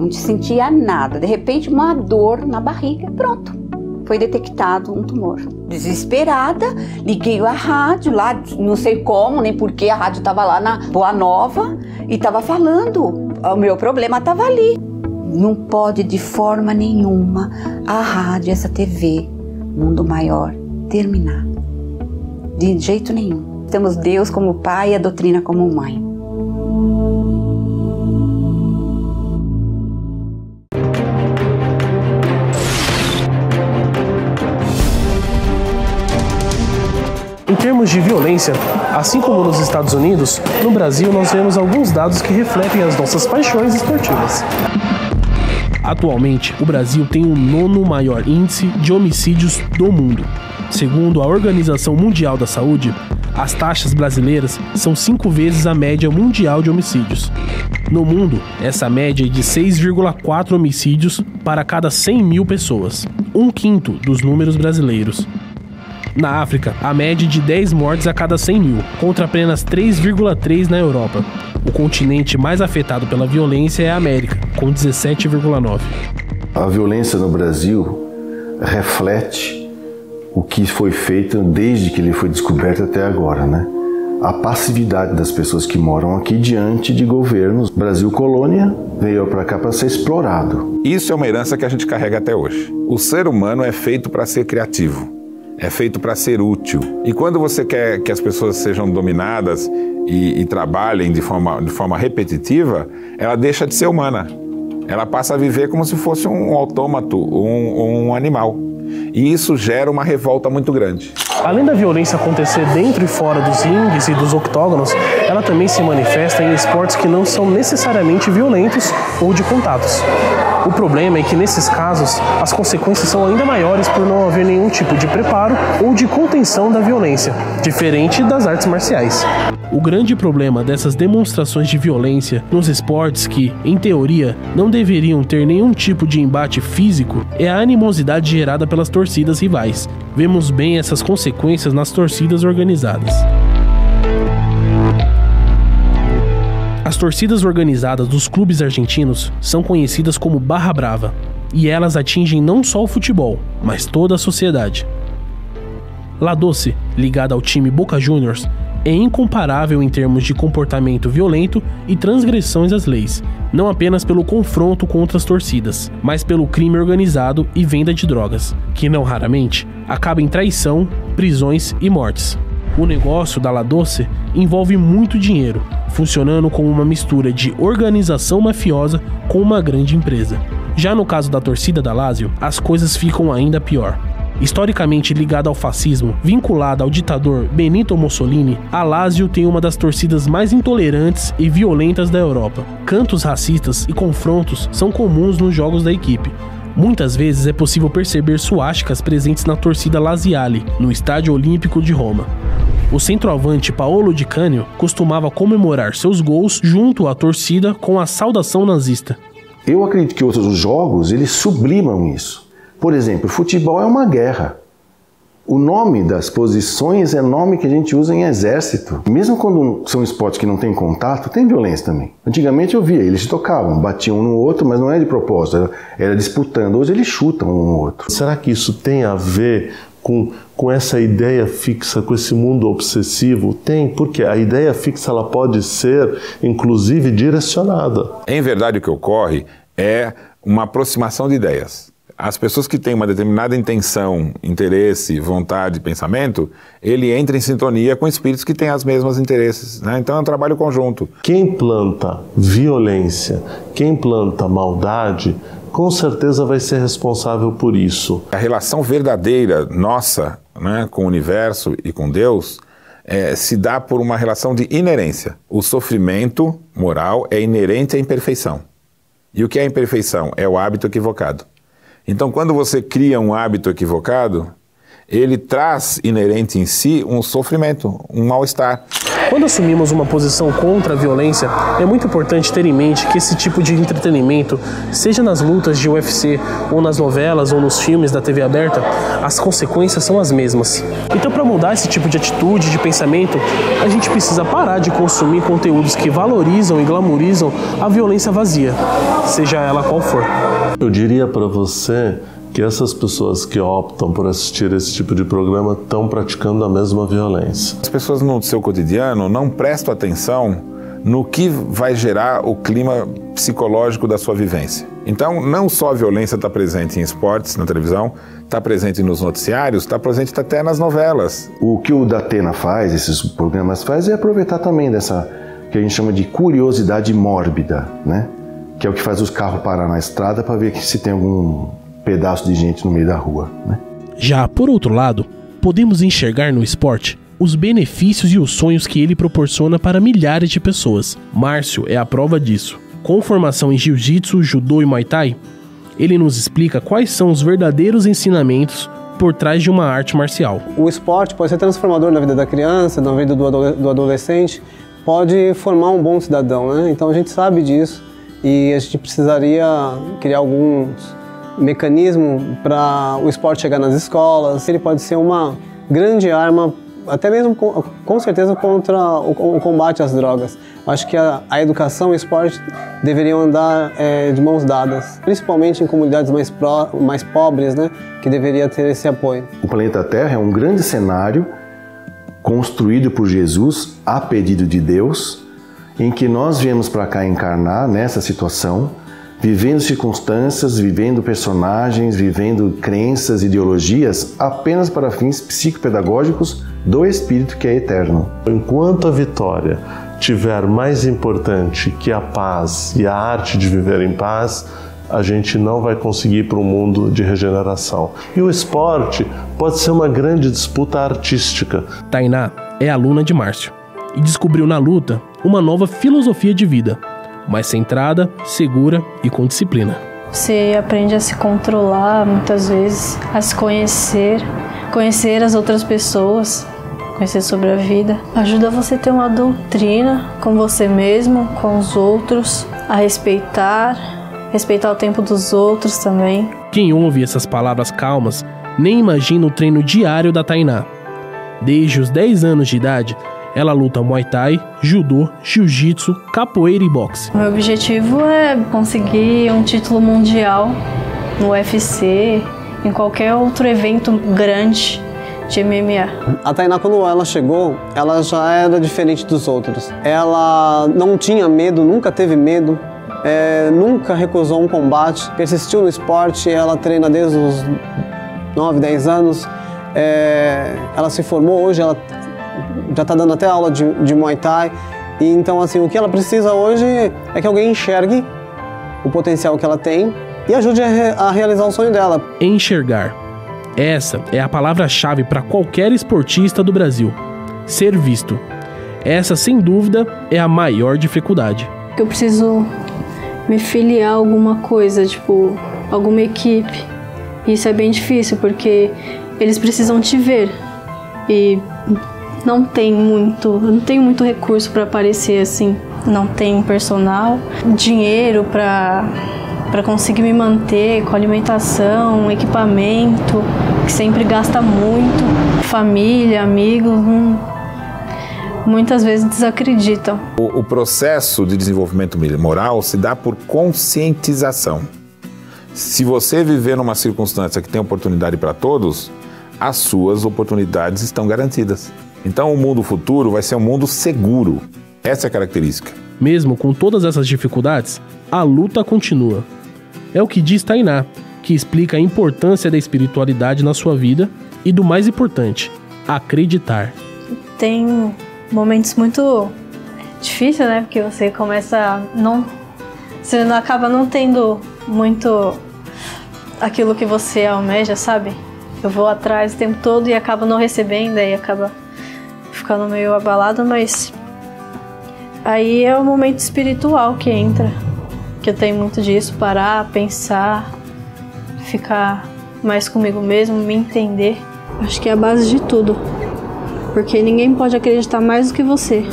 não sentia nada. De repente, uma dor na barriga, pronto. Foi detectado um tumor. Desesperada, liguei a rádio lá, não sei como, nem porquê, a rádio estava lá na Boa Nova e estava falando. O meu problema estava ali. Não pode de forma nenhuma a rádio, essa TV, Mundo Maior, terminar. De jeito nenhum. Temos Deus como pai e a doutrina como mãe. Em termos de violência, assim como nos Estados Unidos, no Brasil nós vemos alguns dados que refletem as nossas paixões esportivas. Atualmente, o Brasil tem o 9º maior índice de homicídios do mundo. Segundo a Organização Mundial da Saúde, as taxas brasileiras são 5 vezes a média mundial de homicídios. No mundo, essa média é de 6,4 homicídios para cada 100 mil pessoas, 1/5 dos números brasileiros. Na África, a média é de 10 mortes a cada 100 mil, contra apenas 3,3 na Europa. O continente mais afetado pela violência é a América, com 17,9. A violência no Brasil reflete o que foi feito desde que ele foi descoberto até agora, né? A passividade das pessoas que moram aqui diante de governos. Brasil colônia veio para cá para ser explorado. Isso é uma herança que a gente carrega até hoje. O ser humano é feito para ser criativo. É feito para ser útil. E quando você quer que as pessoas sejam dominadas e trabalhem de forma repetitiva, ela deixa de ser humana. Ela passa a viver como se fosse um autômato, um animal. E isso gera uma revolta muito grande. Além da violência acontecer dentro e fora dos rings e dos octógonos, ela também se manifesta em esportes que não são necessariamente violentos ou de contatos. O problema é que, nesses casos, as consequências são ainda maiores por não haver nenhum tipo de preparo ou de contenção da violência, diferente das artes marciais. O grande problema dessas demonstrações de violência nos esportes que, em teoria, não deveriam ter nenhum tipo de embate físico é a animosidade gerada pelas torcidas rivais. Vemos bem essas consequências nas torcidas organizadas. As torcidas organizadas dos clubes argentinos são conhecidas como Barra Brava, e elas atingem não só o futebol, mas toda a sociedade. La Doce, ligada ao time Boca Juniors, é incomparável em termos de comportamento violento e transgressões às leis, não apenas pelo confronto contra as torcidas, mas pelo crime organizado e venda de drogas, que não raramente acaba em traição, prisões e mortes. O negócio da La Doce envolve muito dinheiro, funcionando como uma mistura de organização mafiosa com uma grande empresa. Já no caso da torcida da Lazio, as coisas ficam ainda pior. Historicamente ligada ao fascismo, vinculada ao ditador Benito Mussolini, a Lazio tem uma das torcidas mais intolerantes e violentas da Europa. Cantos racistas e confrontos são comuns nos jogos da equipe. Muitas vezes é possível perceber suásticas presentes na torcida Laziale, no Estádio Olímpico de Roma. O centroavante Paolo Di Canio costumava comemorar seus gols junto à torcida com a saudação nazista. Eu acredito que outros jogos, eles sublimam isso. Por exemplo, futebol é uma guerra. O nome das posições é nome que a gente usa em exército. Mesmo quando são esportes que não tem contato, tem violência também. Antigamente eu via, eles tocavam, batiam um no outro, mas não é de propósito, era disputando. Hoje eles chutam um no outro. Será que isso tem a ver com essa ideia fixa, com esse mundo obsessivo? Tem, porque a ideia fixa ela pode ser, inclusive, direcionada. Em verdade, o que ocorre é uma aproximação de ideias. As pessoas que têm uma determinada intenção, interesse, vontade, pensamento, ele entra em sintonia com espíritos que têm os mesmos interesses, né? Então é um trabalho conjunto. Quem planta violência, quem planta maldade, com certeza vai ser responsável por isso. A relação verdadeira nossa, né, com o universo e com Deus se dá por uma relação de inerência. O sofrimento moral é inerente à imperfeição. E o que é imperfeição? É o hábito equivocado. Então, quando você cria um hábito equivocado, ele traz inerente em si um sofrimento, um mal-estar. Quando assumimos uma posição contra a violência, é muito importante ter em mente que esse tipo de entretenimento, seja nas lutas de UFC, ou nas novelas, ou nos filmes da TV aberta, as consequências são as mesmas. Então, para mudar esse tipo de atitude, de pensamento, a gente precisa parar de consumir conteúdos que valorizam e glamorizam a violência vazia, seja ela qual for. Eu diria para você que essas pessoas que optam por assistir esse tipo de programa estão praticando a mesma violência. As pessoas no seu cotidiano não prestam atenção no que vai gerar o clima psicológico da sua vivência. Então, não só a violência está presente em esportes, na televisão, está presente nos noticiários, está presente até nas novelas. O que o Datena faz, esses programas faz, é aproveitar também dessa, que a gente chama de curiosidade mórbida, né? Que é o que faz os carros parar na estrada para ver se tem algum pedaço de gente no meio da rua, né? Já, por outro lado, podemos enxergar no esporte os benefícios e os sonhos que ele proporciona para milhares de pessoas. Márcio é a prova disso. Com formação em jiu-jitsu, judô e muay thai, ele nos explica quais são os verdadeiros ensinamentos por trás de uma arte marcial. O esporte pode ser transformador na vida da criança, na vida do adolescente, pode formar um bom cidadão, né? Então a gente sabe disso e a gente precisaria criar alguns mecanismos para o esporte chegar nas escolas. Ele pode ser uma grande arma, até mesmo com certeza contra o combate às drogas. Acho que a educação e o esporte deveriam andar de mãos dadas, principalmente em comunidades mais pobres, né, que deveria ter esse apoio. O planeta Terra é um grande cenário construído por Jesus a pedido de Deus, em que nós viemos para cá encarnar nessa situação, vivendo circunstâncias, vivendo personagens, vivendo crenças, ideologias, apenas para fins psicopedagógicos do Espírito que é eterno. Enquanto a vitória tiver mais importante que a paz e a arte de viver em paz, a gente não vai conseguir ir para um mundo de regeneração. E o esporte pode ser uma grande disputa artística. Tainá é aluna de Márcio e descobriu na luta uma nova filosofia de vida, mais centrada, segura e com disciplina. Você aprende a se controlar muitas vezes, a se conhecer as outras pessoas, conhecer sobre a vida. Ajuda você a ter uma doutrina com você mesmo, com os outros, a respeitar o tempo dos outros também. Quem ouve essas palavras calmas nem imagina o treino diário da Tainá. Desde os 10 anos de idade, ela luta Muay Thai, Judô, Jiu-Jitsu, Capoeira e Boxe. Meu objetivo é conseguir um título mundial no UFC, em qualquer outro evento grande de MMA. A Tainá, quando ela chegou, ela já era diferente dos outros. Ela não tinha medo, nunca teve medo, nunca recusou um combate, persistiu no esporte, ela treina desde os 9, 10 anos. Ela se formou, hoje ela já está dando até aula de Muay Thai. E então, assim, o que ela precisa hoje é que alguém enxergue o potencial que ela tem e ajude a realizar o sonho dela. Enxergar. Essa é a palavra-chave para qualquer esportista do Brasil. Ser visto. Essa, sem dúvida, é a maior dificuldade. Eu preciso me filiar a alguma coisa, tipo, alguma equipe. Isso é bem difícil, porque eles precisam te ver. E não tenho muito recurso para aparecer assim. Não tenho personal, dinheiro para conseguir me manter com alimentação, equipamento, que sempre gasta muito. Família, amigos, muitas vezes desacreditam. O processo de desenvolvimento moral se dá por conscientização. Se você viver numa circunstância que tem oportunidade para todos, as suas oportunidades estão garantidas. Então o mundo futuro vai ser um mundo seguro. Essa é a característica. Mesmo com todas essas dificuldades, a luta continua. É o que diz Tainá, que explica a importância da espiritualidade na sua vida e do mais importante, acreditar. Tem momentos muito difíceis, né? Porque você começa você acaba não tendo muito aquilo que você almeja, sabe? Eu vou atrás o tempo todo e acabo não recebendo, aí acaba ficando meio abalado, mas aí é o momento espiritual que entra, que eu tenho muito disso, parar, pensar, ficar mais comigo mesmo, me entender. Acho que é a base de tudo. porque ninguém pode acreditar mais do que você.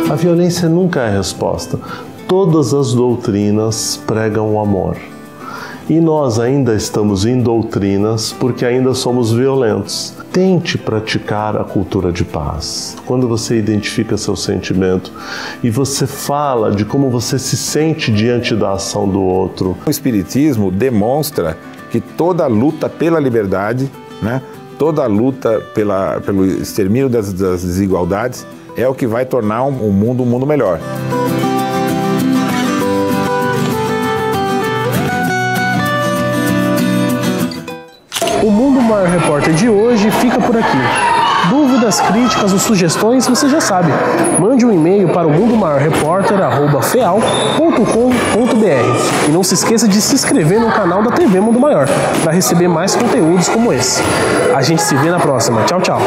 A violência nunca é a resposta. Todas as doutrinas pregam o amor. E nós ainda estamos em doutrinas porque ainda somos violentos. Tente praticar a cultura de paz. Quando você identifica seu sentimento e você fala de como você se sente diante da ação do outro. O Espiritismo demonstra que toda luta pela liberdade, né, toda luta pelo extermínio das desigualdades é o que vai tornar um mundo melhor. O Mundo Maior Repórter de hoje fica por aqui. Dúvidas, críticas ou sugestões, você já sabe. Mande um e-mail para o mundomaiorrepórter@feal.com.br e não se esqueça de se inscrever no canal da TV Mundo Maior para receber mais conteúdos como esse. A gente se vê na próxima. Tchau, tchau.